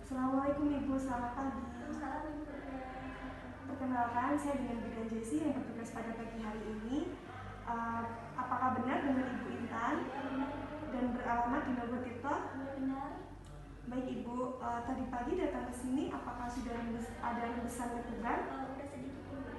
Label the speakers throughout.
Speaker 1: Assalamualaikum Ibu, selamat pagi. Perkenalkan, saya dengan Bidan Jesi yang bertugas pada pagi hari ini. Apakah benar dengan Ibu Intan? Dan beralamat di Nogotirto? Baik Ibu, tadi pagi datang ke sini, apakah sudah ada rembesan lekukan?
Speaker 2: Udah sedikit dulu.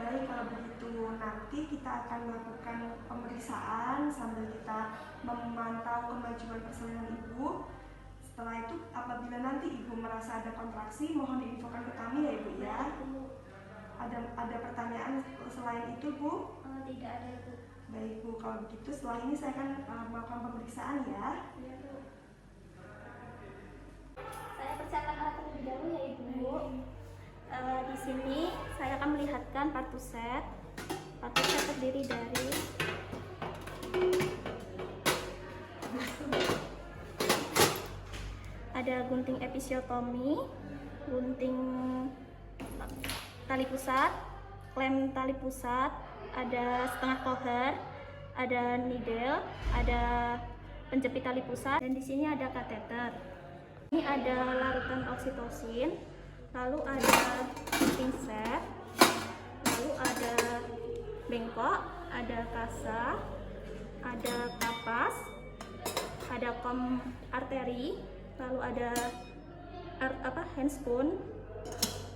Speaker 1: Baik, kalau begitu nanti kita akan melakukan pemeriksaan sambil kita memantau kemajuan persalinan Ibu. Setelah itu, apabila nanti Ibu merasa ada kontraksi, mohon diinfokan ke kami ya Ibu ya. Ada pertanyaan selain itu Bu?
Speaker 2: Tidak ada Bu.
Speaker 1: Baik Bu, kalau begitu setelah ini saya akan melakukan pemeriksaan ya.
Speaker 2: Iya Bu. Saya persiapkan alat terlebih dahulu ya Ibu. Di sini saya akan melihatkan part set. Part set terdiri dari ada gunting episiotomi, gunting tali pusat, klem tali pusat, ada setengah coher, ada needle, ada penjepit tali pusat, dan di sini ada kateter. Ini ada larutan oksitosin, lalu ada pinset, lalu ada bengkok, ada kasa, ada kapas, ada kom arteri, lalu ada handspoon,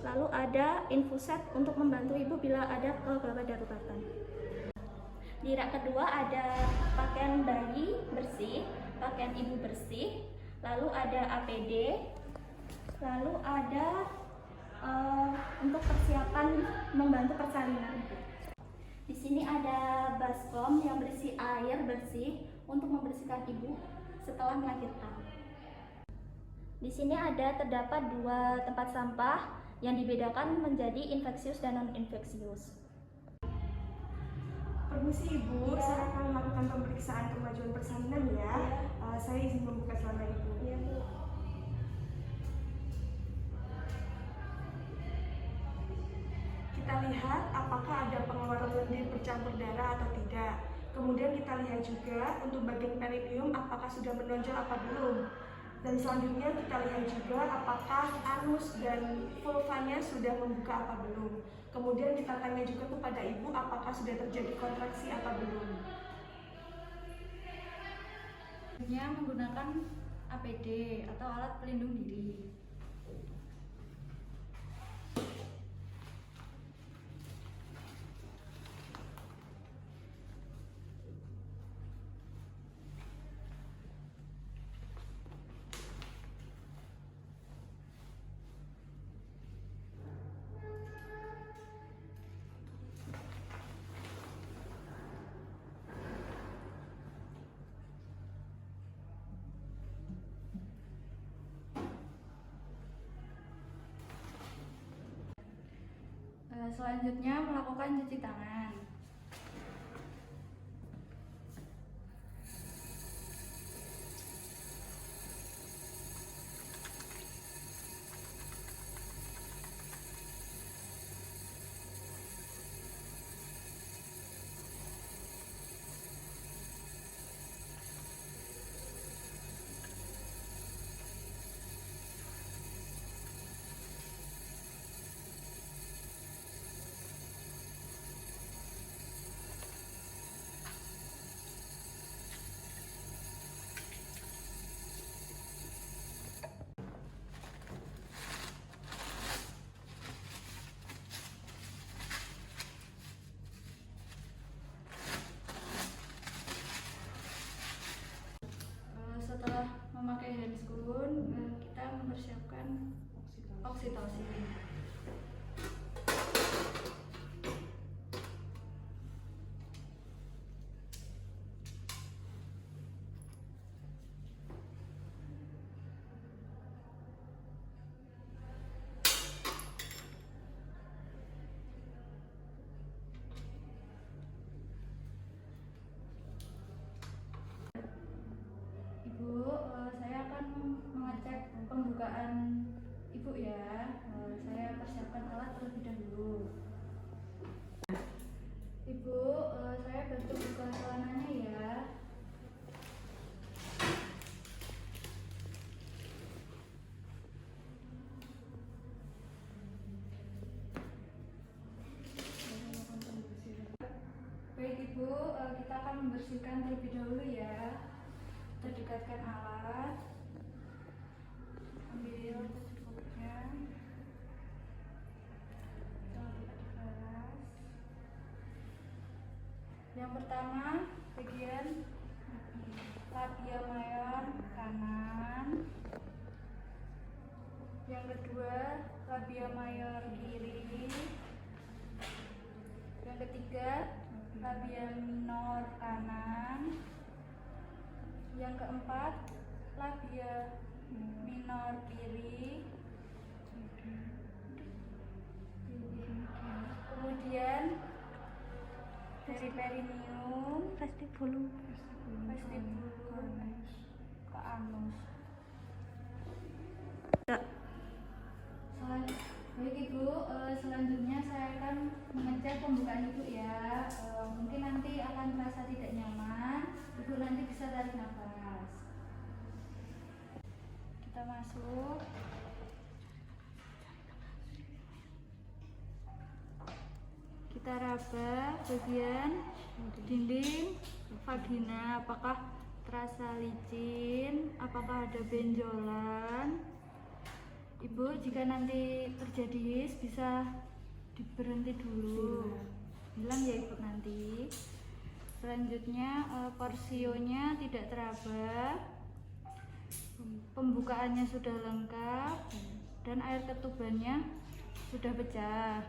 Speaker 2: lalu ada infuset untuk membantu ibu bila ada kegawat daruratan. Di rak kedua ada pakaian bayi bersih, pakaian ibu bersih, lalu ada APD, lalu ada untuk persiapan membantu persalinan ibu. Di sini ada baskom yang berisi air bersih untuk membersihkan ibu setelah melahirkan. Di sini terdapat 2 tempat sampah yang dibedakan menjadi infeksius dan non-infeksius.
Speaker 1: Permisi Ibu, saya akan melakukan pemeriksaan kemajuan persalinan ya. Saya izin membuka celana Ibu.
Speaker 2: Iya Bu.
Speaker 1: Kita lihat apakah ada pengeluaran lendir bercampur darah atau tidak. Kemudian kita lihat juga untuk bagian perineum apakah sudah menonjol apa belum. Dan selanjutnya kita lihat juga apakah anus dan vulvanya sudah membuka apa belum. Kemudian kita tanya juga kepada ibu apakah sudah terjadi kontraksi apa belum.
Speaker 3: Menggunakan APD atau alat pelindung diri. Selanjutnya melakukan cuci tangan. Setelah memakai handscoon, kita mempersiapkan oksitosin. Ibu, saya akan mengecek pembukaan ibu ya. Saya persiapkan alat terlebih dahulu. Ibu, saya bantu buka celananya ya. membersihkan terlebih dahulu ya. Kita dekatkan alat, ambil tutupnya, jangan lupa diperas. Yang pertama bagian labia mayor kanan, yang kedua labia mayor kiri, yang ketiga labia minor kanan, yang keempat labia minor kiri, kemudian dari perineum
Speaker 2: Vestibulum.
Speaker 3: vestibulum ke anus. Baik Ibu, selanjutnya saya akan mengecek pembukaan Ibu ya. Mungkin nanti akan terasa tidak nyaman, Ibu nanti bisa tarik nafas. Kita masuk. Kita raba bagian dinding vagina, apakah terasa licin, apakah ada benjolan. Ibu jika nanti terjadi his bisa diberhenti dulu, bilang ya Ibu nanti. Selanjutnya porsionya tidak teraba, pembukaannya sudah lengkap dan air ketubannya sudah pecah.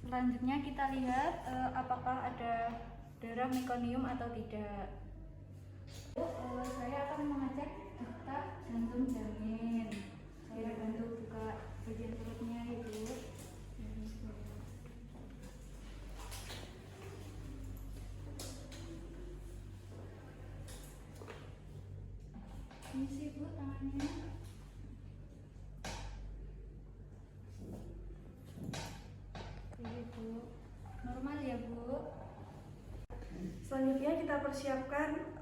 Speaker 3: Selanjutnya kita lihat apakah ada darah mekonium atau tidak. Saya akan mengecek detak jantung janin. Saya bantu buka bagian perutnya Ibu. Ini sih Bu tangannya. Ini Bu, normal ya Bu.
Speaker 1: Selanjutnya kita persiapkan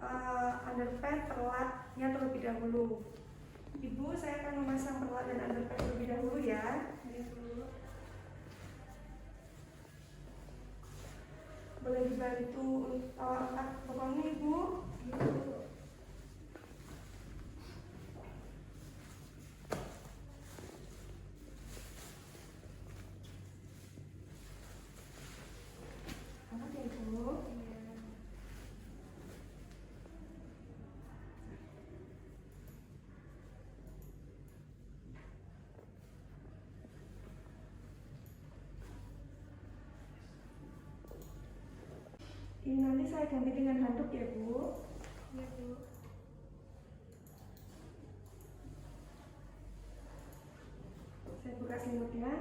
Speaker 1: underpad perlatnya terlebih dahulu. Ibu, saya akan memasang perlat dan underpad terlebih dahulu ya. Boleh dibantu angkat bokongnya Ibu. Angkat ya Ibu. Ini nanti saya ganti dengan handuk ya Bu.
Speaker 3: Iya Bu.
Speaker 1: Saya buka selimutnya.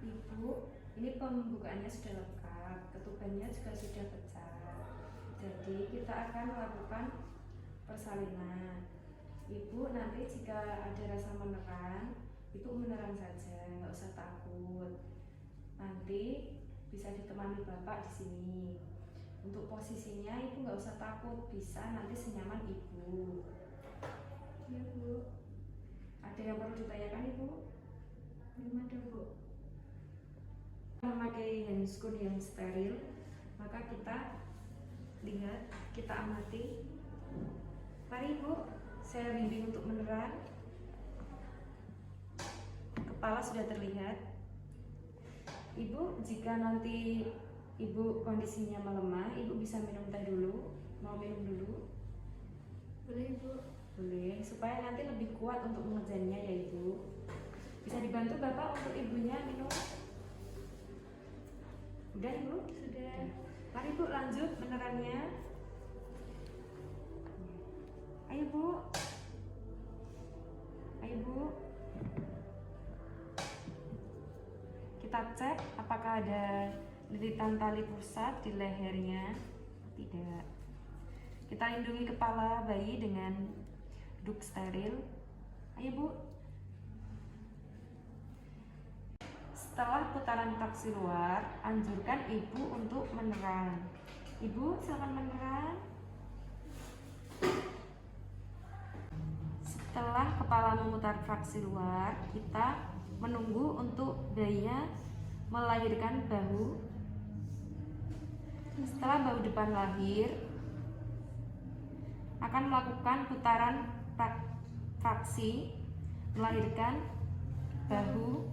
Speaker 4: Ibu, ini pembukaannya sudah lengkap, ketubannya juga sudah pecah. Jadi kita akan melakukan persalinan. Ibu nanti jika ada rasa meneran, itu meneran saja, nggak usah takut. Nanti bisa ditemani bapak di sini. Untuk posisinya ibu nggak usah takut, bisa nanti senyaman ibu.
Speaker 3: Iya Bu.
Speaker 4: Ada yang perlu ditanyakan ibu?
Speaker 3: Belum ada Bu.
Speaker 4: Memakai handscoon yang steril, maka kita lihat, kita amati. Mari ibu, saya bimbing untuk meneran. Kepala sudah terlihat. Ibu, jika nanti ibu kondisinya melemah, ibu bisa minum teh dulu. Mau minum dulu?
Speaker 3: Boleh Bu.
Speaker 4: Boleh, supaya nanti lebih kuat untuk mengejarnya ya ibu. Bisa dibantu bapak untuk ibunya minum? Udah ibu?
Speaker 3: Sudah.
Speaker 4: Mari bu lanjut menerannya. Ayo bu. Ayo bu. Kita cek apakah ada lilitan tali pusat di lehernya. Tidak. Kita lindungi kepala bayi dengan duk steril. Ayo bu. Setelah putaran fraksi luar, anjurkan ibu untuk menerang. Ibu, silakan menerang. Setelah kepala memutar fraksi luar, kita menunggu untuk bayinya melahirkan bahu. Setelah bahu depan lahir, akan melakukan putaran fraksi melahirkan bahu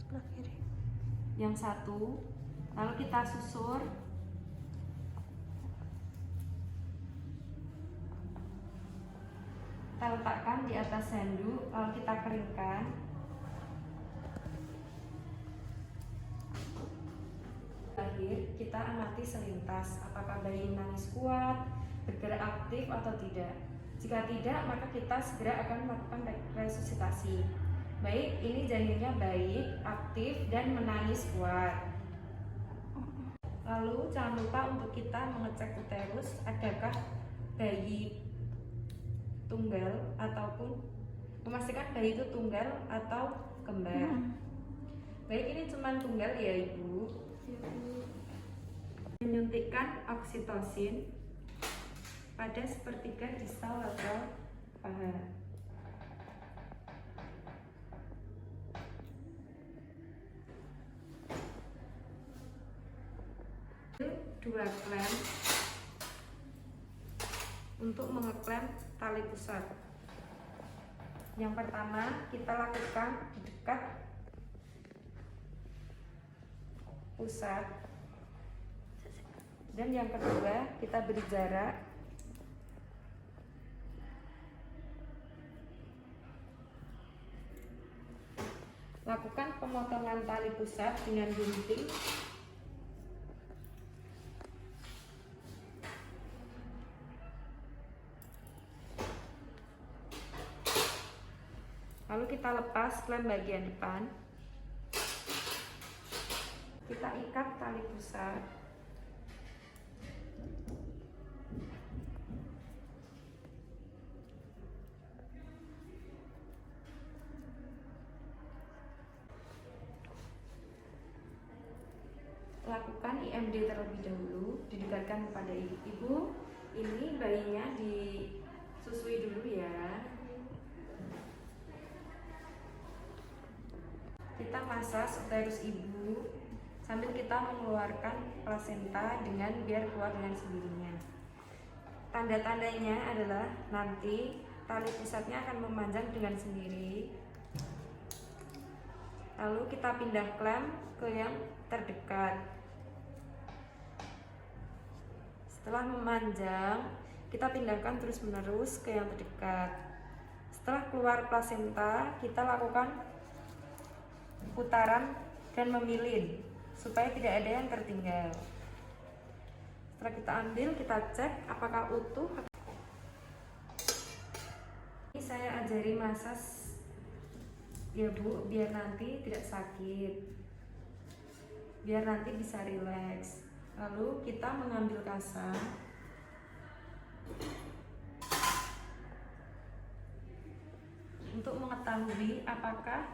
Speaker 2: Sebelah kiri.
Speaker 4: yang satu, lalu kita susur kita letakkan di atas handuk, lalu kita keringkan. Lahir, kita amati selintas apakah bayi menangis kuat, bergerak aktif atau tidak. Jika tidak, maka kita segera akan melakukan resusitasi. Baik, ini janinnya baik, aktif, dan menangis kuat. Lalu jangan lupa untuk kita mengecek uterus, adakah bayi tunggal ataupun memastikan bayi itu tunggal atau kembar. Baik, ini cuma tunggal ya ibu. Menyuntikkan oksitosin pada sepertiga distal lateral paha. Dua klem untuk mengeklem tali pusat. Yang pertama kita lakukan di dekat pusat, dan yang kedua kita beri jarak lakukan pemotongan tali pusat dengan gunting. Lalu kita lepas klem bagian depan. Kita ikat tali pusat. Lakukan IMD terlebih dahulu, didekatkan kepada ibu. Ini bayinya disusui dulu ya. Kita masas uterus ibu sambil kita mengeluarkan plasenta dengan biar keluar dengan sendirinya. Tanda-tandanya adalah nanti tali pusatnya akan memanjang dengan sendiri. Lalu kita pindah klem ke yang terdekat. Setelah memanjang, kita pindahkan terus-menerus ke yang terdekat. Setelah keluar plasenta, kita lakukan putaran dan memilin supaya tidak ada yang tertinggal. Setelah kita ambil, kita cek apakah utuh. Ini saya ajari masas ya bu, biar nanti tidak sakit, biar nanti bisa rileks. Lalu kita mengambil kasar, untuk mengetahui apakah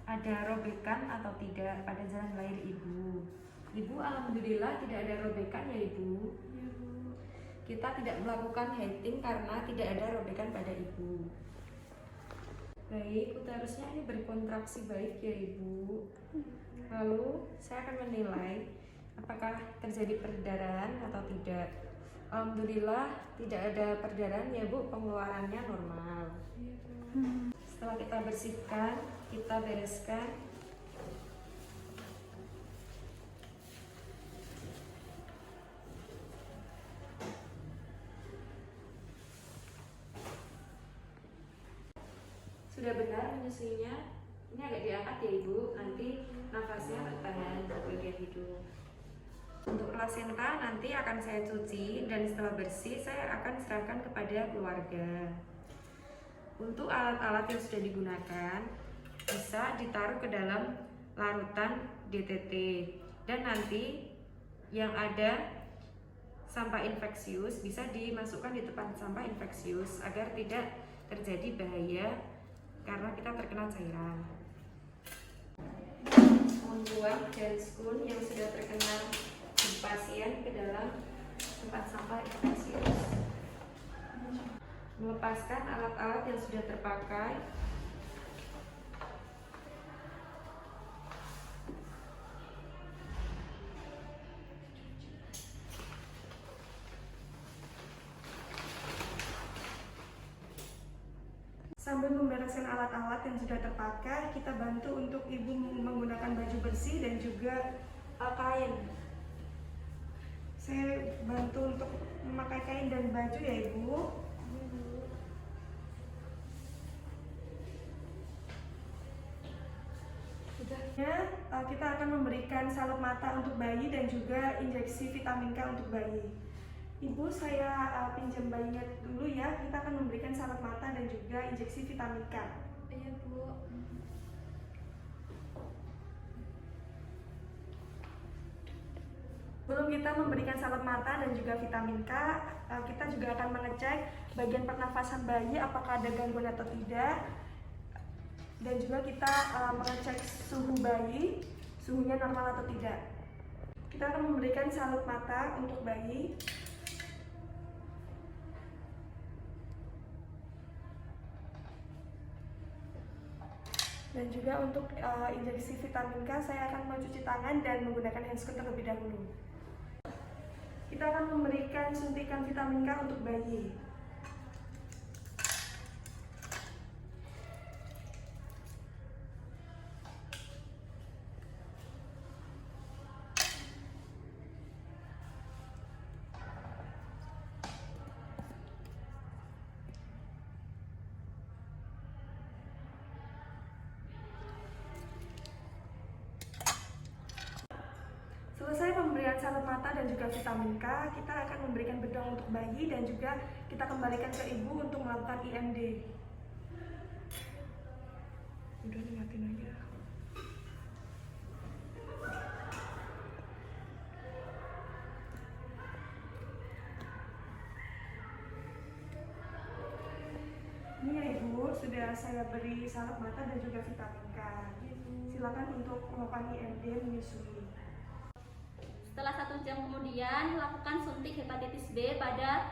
Speaker 4: ada robekan atau tidak pada jalan lahir ibu. Ibu alhamdulillah tidak ada robekan ya ibu. Kita tidak melakukan heading karena tidak ada robekan pada ibu. Baik, uterusnya ini berkontraksi baik ya ibu. Lalu saya akan menilai apakah terjadi perdarahan atau tidak. Alhamdulillah tidak ada perdarahan ya bu, pengeluarannya normal. Setelah kita bersihkan, kita bereskan. Sudah benar menyusuinya. Ini agak diangkat ya ibu, nanti nafasnya tertahan di bagian hidung. Untuk plasenta nanti akan saya cuci, dan setelah bersih saya akan serahkan kepada keluarga. Untuk alat-alat yang sudah digunakan bisa ditaruh ke dalam larutan DTT, dan nanti yang ada sampah infeksius bisa dimasukkan di tempat sampah infeksius agar tidak terjadi bahaya karena kita terkena cairan. membuang handscoon yang sudah terkena di pasien ke dalam tempat sampah infeksius. Melepaskan alat-alat yang sudah terpakai.
Speaker 1: Sambil membereskan alat-alat yang sudah terpakai, kita bantu untuk ibu menggunakan baju bersih dan juga kain. Saya bantu untuk memakai kain dan baju ya ibu. Sudahnya kita akan memberikan salep mata untuk bayi dan juga injeksi vitamin K untuk bayi. Ibu, saya pinjam bayinya dulu ya. Kita akan memberikan salep mata dan juga injeksi vitamin K.
Speaker 3: Iya Bu.
Speaker 1: Sebelum kita memberikan salep mata dan juga vitamin K, kita juga akan mengecek bagian pernafasan bayi apakah ada gangguan atau tidak. Dan juga kita mengecek suhu bayi, suhunya normal atau tidak. Kita akan memberikan salep mata untuk bayi. Dan juga untuk injeksi vitamin K, saya akan mencuci tangan dan menggunakan handscoon terlebih dahulu. Kita akan memberikan suntikan vitamin K untuk bayi. Selesai pemberian salep mata dan juga vitamin K, kita akan memberikan bedong untuk bayi dan juga kita kembalikan ke ibu untuk melakukan IMD. Udah liatin aja. Ini ya ibu, sudah saya beri salep mata dan juga vitamin K. Silakan untuk melakukan IMD menyusui.
Speaker 2: Setelah 1 jam kemudian, lakukan suntik hepatitis B pada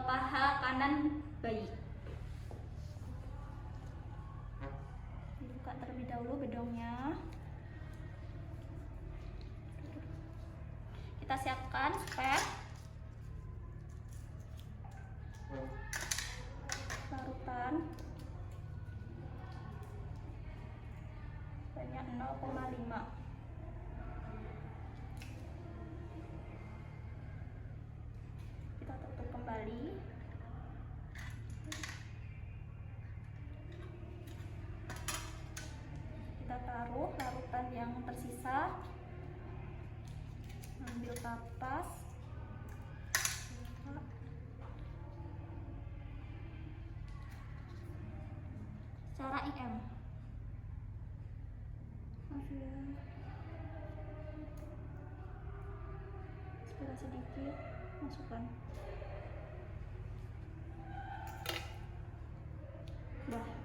Speaker 2: paha kanan bayi. Buka terlebih dahulu bedongnya. Kita siapkan spek, larutan banyak 0,5. Kita tutup kembali. Kita taruh larutan yang tersisa, ambil kapas, cara IM. Maaf ya, inspirasi sedikit, masukkan. Dah.